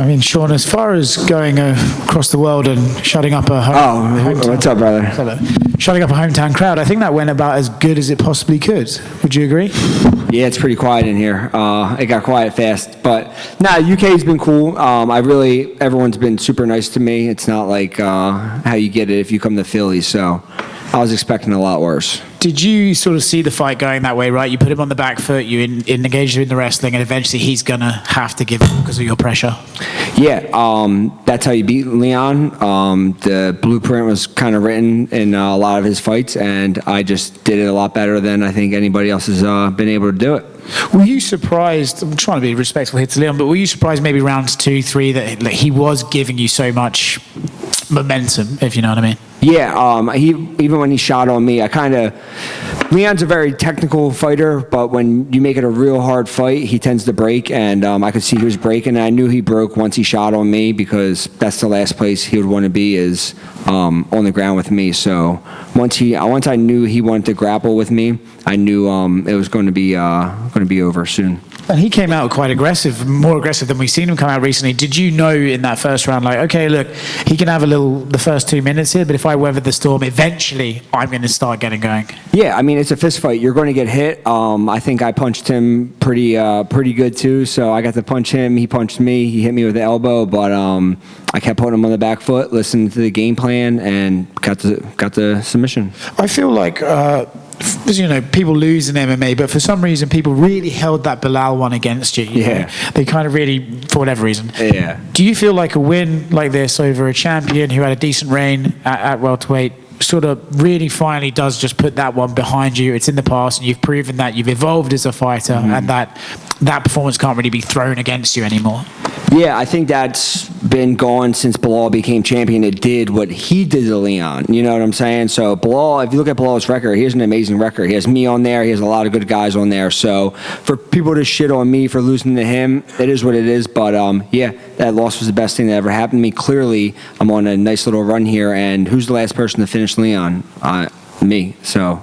I mean, Sean, as far as going across the world and shutting up a hometown, what's up, brother? Shutting up a hometown crowd, I think that went about as good as it possibly could. Would you agree? Yeah, it's pretty quiet in here. It got quiet fast, but UK's been cool. Everyone's been super nice to me. It's not like how you get it if you come to Philly, so I was expecting a lot worse. Did you sort of see the fight going that way, right? You put him on the back foot, you engaged him in the wrestling, and eventually he's going to have to give up because of your pressure. Yeah, that's how you beat Leon. The blueprint was kind of written in a lot of his fights, and I just did it a lot better than I think anybody else has been able to do it. Were you surprised, I'm trying to be respectful here to Leon, but were you surprised maybe rounds 2, 3 that he was giving you so much momentum, if you know what I mean? Yeah, even when he shot on me, Leon's a very technical fighter, but when you make it a real hard fight, he tends to break, and I could see he was breaking, and I knew he broke once he shot on me because that's the last place he would want to be is on the ground with me. So once I knew he wanted to grapple with me, I knew it was going to be over soon. And he came out quite aggressive, more aggressive than we've seen him come out recently. Did you know in that first round, like, okay, look, he can have the first 2 minutes here, but if I weather the storm, eventually I'm going to start getting going? Yeah, I mean, it's a fist fight. You're going to get hit. I think I punched him pretty good too, so I got to punch him. He punched me. He hit me with the elbow, but I kept putting him on the back foot, listened to the game plan, and got the submission. I feel like... people lose in MMA, but for some reason, people really held that Bilal one against you. You know? They kind of really, for whatever reason. Yeah. Do you feel like a win like this over a champion who had a decent reign at welterweight sort of really finally does just put that one behind you? It's in the past, and you've proven that you've evolved as a fighter, and that performance can't really be thrown against you anymore? Yeah, I think that's been gone since Bilal became champion. It did what he did to Leon. You know what I'm saying? So Bilal, if you look at Bilal's record, he has an amazing record. He has me on there. He has a lot of good guys on there. So for people to shit on me for losing to him, it is what it is. But yeah, that loss was the best thing that ever happened to me. Clearly, I'm on a nice little run here. And who's the last person to finish Leon? Me. So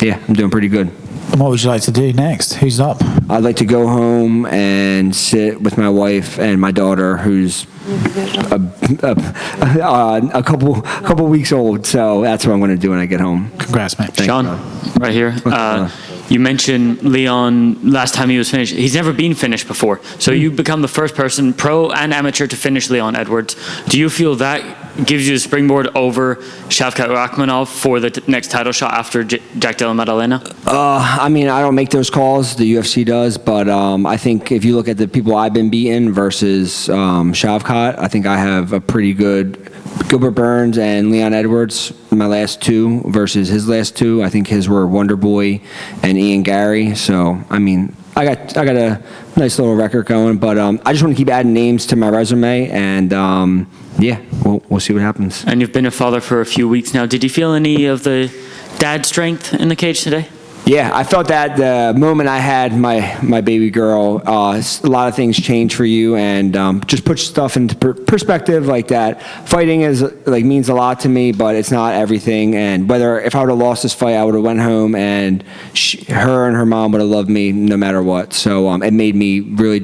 yeah, I'm doing pretty good. And what would you like to do next? Who's up? I'd like to go home and sit with my wife and my daughter, who's a couple weeks old. So that's what I'm going to do when I get home. Congrats, mate. Thanks, Sean, right here. You mentioned Leon last time he was finished. He's never been finished before. So you become the first person, pro and amateur, to finish Leon Edwards. Do you feel that gives you a springboard over Shavkat Rakhmonov for the next title shot after Jack Della Maddalena? I mean, I don't make those calls. The UFC does. But I think if you look at the people I've been beating versus Shavkat, I think I have a pretty good Gilbert Burns and Leon Edwards, my last two versus his last two. I think his were Wonder Boy and Ian Gary. So, I mean, I got a nice little record going, but I just want to keep adding names to my resume, and yeah, we'll see what happens. And you've been a father for a few weeks now. Did you feel any of the dad strength in the cage today? Yeah, I felt that the moment I had my baby girl, a lot of things change for you, and just put stuff into perspective like that. Fighting means a lot to me, but it's not everything. And if I would have lost this fight, I would have went home, and her and her mom would have loved me no matter what. So it made me really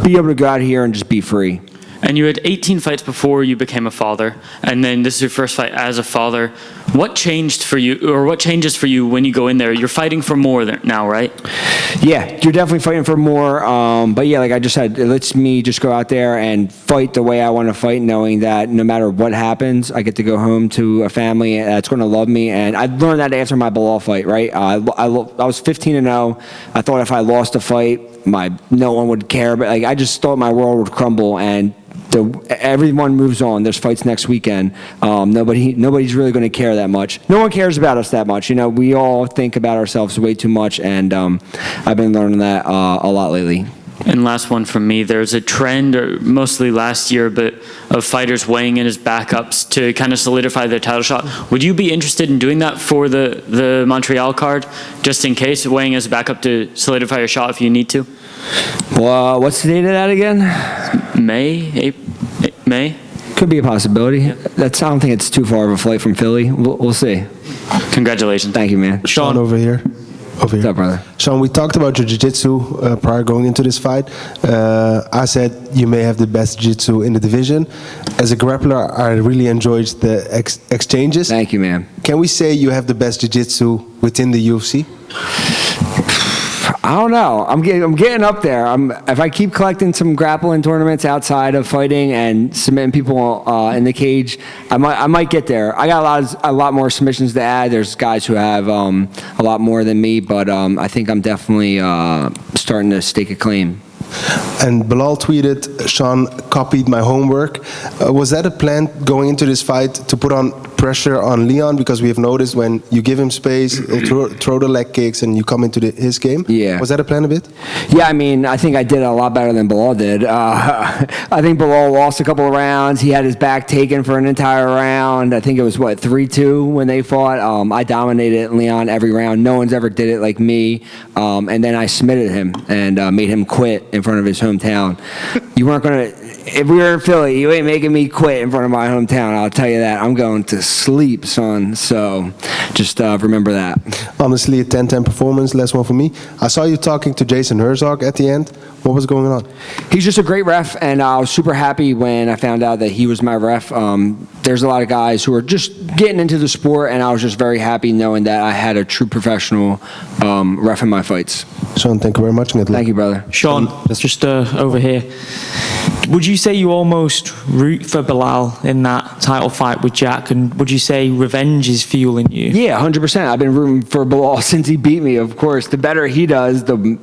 be able to go out here and just be free. And you had 18 fights before you became a father, and then this is your first fight as a father. What changed for you, or what changes for you when you go in there? You're fighting for more now, right? Yeah, you're definitely fighting for more. But yeah, like I just said, it lets me just go out there and fight the way I want to fight, knowing that no matter what happens, I get to go home to a family that's going to love me. And I learned that after my Bilal fight, right? I was 15-0. I thought if I lost a fight, no one would care. But I just thought my world would crumble, and everyone moves on. There's fights next weekend. Nobody's really going to care that much. No one cares about us that much. You know, we all think about ourselves way too much, and I've been learning that a lot lately. And last one from me, there's a trend, or mostly last year, but of fighters weighing in as backups to kind of solidify their title shot. Would you be interested in doing that for the Montreal card, just in case, weighing as a backup to solidify your shot if you need to? Well, what's the date of that again? May? Could be a possibility. I don't think it's too far of a flight from Philly. We'll see. Congratulations. Thank you, man. Sean over here. Over here. What's up, brother? Sean, we talked about your jiu-jitsu prior going into this fight. I said you may have the best jiu-jitsu in the division. As a grappler, I really enjoyed the exchanges. Thank you, man. Can we say you have the best jiu-jitsu within the UFC? I don't know. I'm getting up there. If I keep collecting some grappling tournaments outside of fighting and submitting people in the cage, I might get there. I got a lot more submissions to add. There's guys who have a lot more than me, but I think I'm definitely starting to stake a claim. And Bilal tweeted, Sean copied my homework. Was that a plan going into this fight to put on pressure on Leon? Because we have noticed when you give him space, he'll throw the leg kicks and you come into his game. Yeah. Was that a plan a bit? Yeah, I mean, I think I did a lot better than Bilal did. I think Bilal lost a couple of rounds. He had his back taken for an entire round. I think it was, 3-2 when they fought. I dominated Leon every round. No one's ever did it like me. And then I submitted him and made him quit in front of his hometown. You weren't going to... If we were in Philly, you ain't making me quit in front of my hometown. I'll tell you that. I'm going to sleep, son. So just remember that. Honestly, a 10-10 performance. Last one for me. I saw you talking to Jason Herzog at the end. What was going on? He's just a great ref, and I was super happy when I found out that he was my ref. There's a lot of guys who are just getting into the sport, and I was just very happy knowing that I had a true professional ref in my fights. Sean, thank you very much. Thank you, brother. Sean, just over here. Would you say you almost root for Bilal in that title fight with Jack? And would you say revenge is fueling you? Yeah, 100%. I've been rooting for Bilal since he beat me, of course. The better he does, the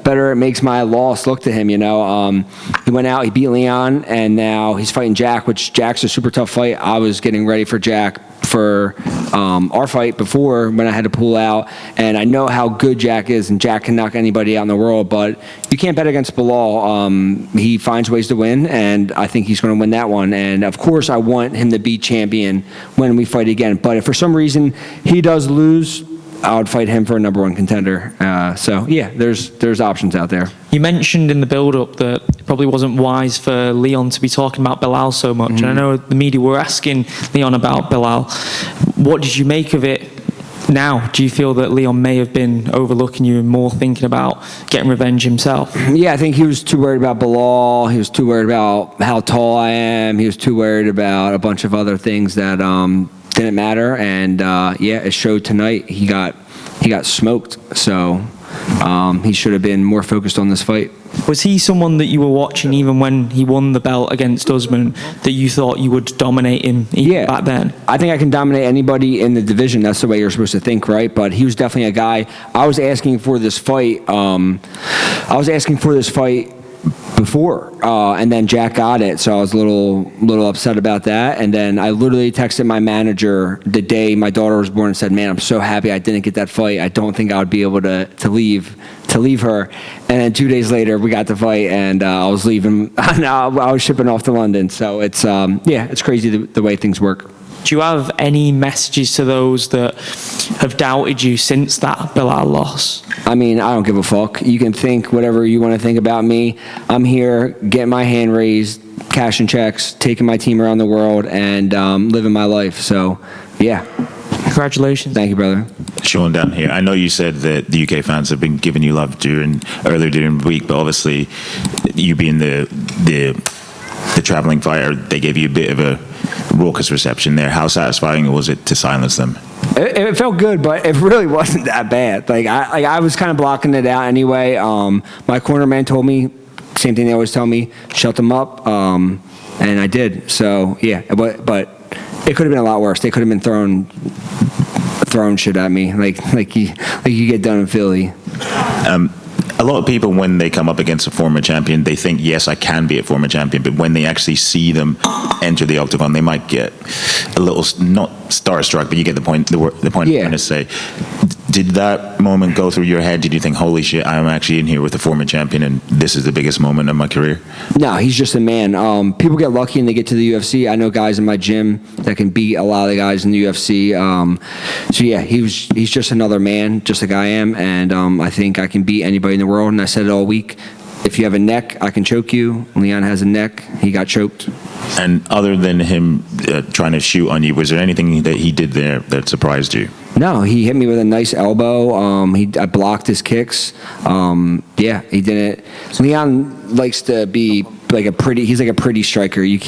better it makes my loss look to him, you know. He went out, he beat Leon, and now he's fighting Jack, which Jack's a super tough fight. I was getting ready for Jack for our fight before when I had to pull out, and I know how good Jack is, and Jack can knock anybody out in the world, but you can't bet against Bilal. He finds ways to win, and I think he's going to win that one, and of course I want him to be champion when we fight again, but if for some reason he does lose, I would fight him for a #1 contender. So yeah, there's options out there. You mentioned in the build-up that it probably wasn't wise for Leon to be talking about Bilal so much. And I know the media were asking Leon about Bilal. What did you make of it now? Do you feel that Leon may have been overlooking you and more thinking about getting revenge himself? Yeah, I think he was too worried about Bilal. He was too worried about how tall I am. He was too worried about a bunch of other things that didn't matter. And yeah, it showed tonight. He got smoked. So he should have been more focused on this fight. Was he someone that you were watching even when he won the belt against Usman, that you thought you would dominate him back then? I think I can dominate anybody in the division. That's the way you're supposed to think, right? But he was definitely a guy. I was asking for this fight. Before, and then Jack got it, so I was a little upset about that. And then I literally texted my manager the day my daughter was born and said, "Man, I'm so happy I didn't get that fight. I don't think I would be able to leave her." And then 2 days later, we got the fight, and I was leaving. I was shipping off to London. So it's it's crazy the way things work. Do you have any messages to those that have doubted you since that Bilal loss? I mean, I don't give a fuck. You can think whatever you want to think about me. I'm here getting my hand raised, cashing checks, taking my team around the world, and living my life. So, yeah. Congratulations. Thank you, brother. Sean, down here. I know you said that the UK fans have been giving you love earlier during the week, but obviously you being the traveling fighter, they gave you a bit of a raucous reception there. How satisfying was it to silence them? It felt good, but it really wasn't that bad. I was kind of blocking it out anyway. My corner man told me, same thing they always tell me, shut them up, and I did. So yeah, but it could have been a lot worse. They could have been throwing shit at me, like you get done in Philly. A lot of people, when they come up against a former champion, they think, yes, I can be a former champion. But when they actually see them enter the octagon, they might get a little, not starstruck, but you get the point. The point I'm trying to say. Did that moment go through your head? Did you think, holy shit, I'm actually in here with a former champion, and this is the biggest moment of my career? No, he's just a man. People get lucky and they get to the UFC. I know guys in my gym that can beat a lot of the guys in the UFC. So yeah, he's just another man, just like I am, and I think I can beat anybody in the world. And I said it all week. If you have a neck, I can choke you. Leon has a neck. He got choked. And other than him trying to shoot on you, was there anything that he did there that surprised you? No, he hit me with a nice elbow. I blocked his kicks. Yeah, he didn't. Leon likes to be he's like a pretty striker. He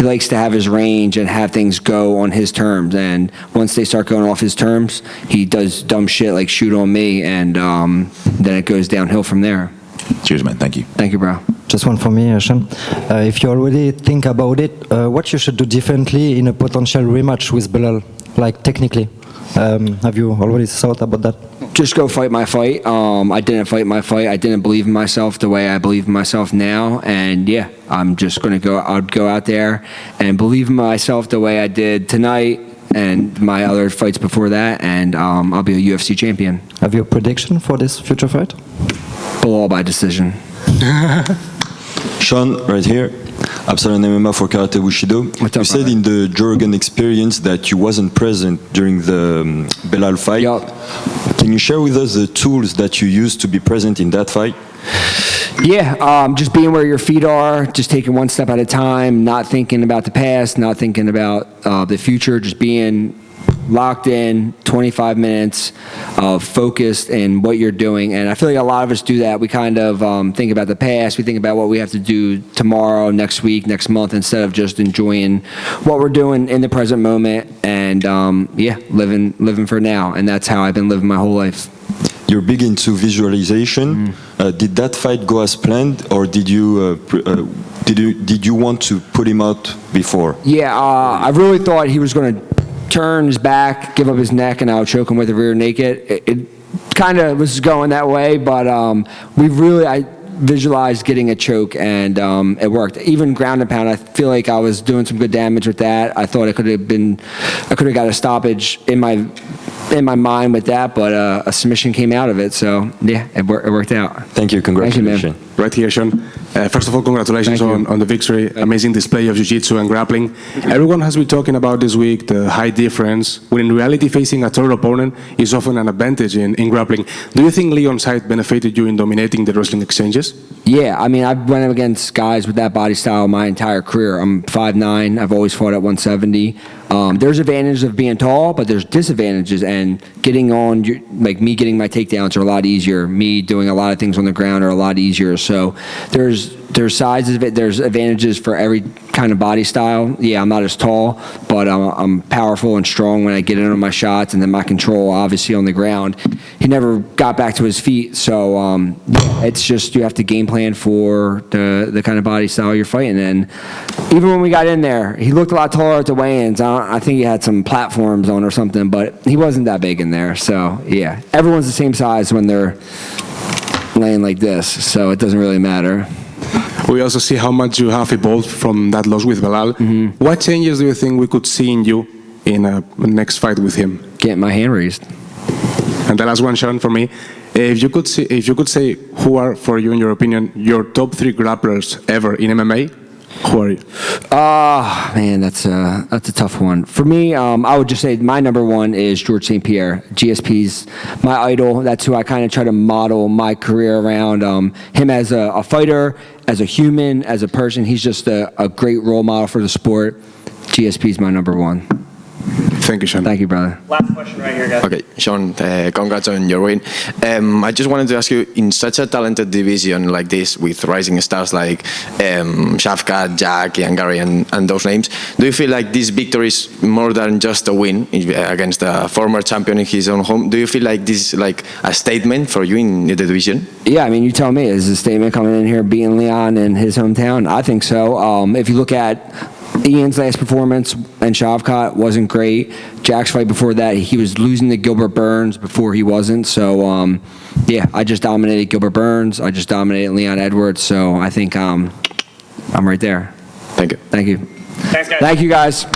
likes to have his range and have things go on his terms. And once they start going off his terms, he does dumb shit like shoot on me, and then it goes downhill from there. Cheers, man. Thank you. Thank you, bro. Just one for me, Sean. If you already think about it, what you should do differently in a potential rematch with Belal, like technically? Have you already thought about that? Just go fight my fight. I didn't fight my fight. I didn't believe in myself the way I believe in myself now. And yeah, I'm just going to go. I'd go out there and believe in myself the way I did tonight and my other fights before that. And I'll be a UFC champion. Have you a prediction for this future fight? Belal by decision. Sean, right here. Absalon MMA for Karate Bushido. You said in the Jorgen experience that you wasn't present during the Belal fight. Yep. Can you share with us the tools that you used to be present in that fight? Yeah, just being where your feet are, just taking one step at a time, not thinking about the past, not thinking about the future, just being locked in, 25 minutes of focused in what you're doing. And I feel like a lot of us do that. We kind of think about the past. We think about what we have to do tomorrow, next week, next month, instead of just enjoying what we're doing in the present moment and, yeah, living for now. And that's how I've been living my whole life. You're big into visualization. Did that fight go as planned, or did you want to put him out before? Yeah, I really thought he was going to turn his back, give up his neck, and I would choke him with the rear naked. It kind of was going that way, but I visualized getting a choke, and it worked. Even ground and pound, I feel like I was doing some good damage with that. I thought I could have got a stoppage in my mind with that, but a submission came out of it. So yeah, it worked out. Thank you. Congratulations. Thank you, man. Right here, Sean. First of all, congratulations on the victory. Amazing display of jiu-jitsu and grappling. Everyone has been talking about this week the height difference, when in reality facing a taller opponent is often an advantage in grappling. Do you think Leon's height benefited you in dominating the wrestling exchanges? Yeah, I mean, I've went up against guys with that body style my entire career. I'm 5'9". I've always fought at 170. There's advantages of being tall, but there's disadvantages, and getting on, like me getting my takedowns are a lot easier. Me doing a lot of things on the ground are a lot easier. So there's sizes of it. There's advantages for every kind of body style. Yeah, I'm not as tall, but I'm powerful and strong when I get in on my shots, and then my control, obviously, on the ground. He never got back to his feet, so it's just you have to game plan for the kind of body style you're fighting. And even when we got in there, he looked a lot taller at the weigh-ins. I think he had some platforms on or something, but he wasn't that big in there. So yeah, everyone's the same size when they're laying like this, so it doesn't really matter. We also see how much you have evolved from that loss with Belal. Mm-hmm. What changes do you think we could see in you in a next fight with him? Getting my hand raised. And the last one, Sean, for me, if you could say who are, for you, in your opinion, your top 3 grapplers ever in MMA, who are you? Man, that's a tough one. For me, I would just say my number 1 is George St. Pierre. GSP's my idol. That's who I kind of try to model my career around. Him as a fighter, as a human, as a person. He's just a great role model for the sport. GSP's my number 1. Thank you, Sean. Thank you, brother. Last question right here, guys. Okay, Sean, congrats on your win. I just wanted to ask you, in such a talented division like this, with rising stars like Shavkat, Jack, and Gary, and those names, do you feel like this victory is more than just a win against a former champion in his own home? Do you feel like this is like a statement for you in the division? Yeah, I mean, you tell me. Is a statement coming in here beating Leon in his hometown? I think so. If you look at Ian's last performance and Shavkat wasn't great. Jack's fight before that, he was losing to Gilbert Burns before he wasn't. So, yeah, I just dominated Gilbert Burns. I just dominated Leon Edwards. So I think I'm right there. Thank you. Thank you. Thanks, guys. Thank you, guys.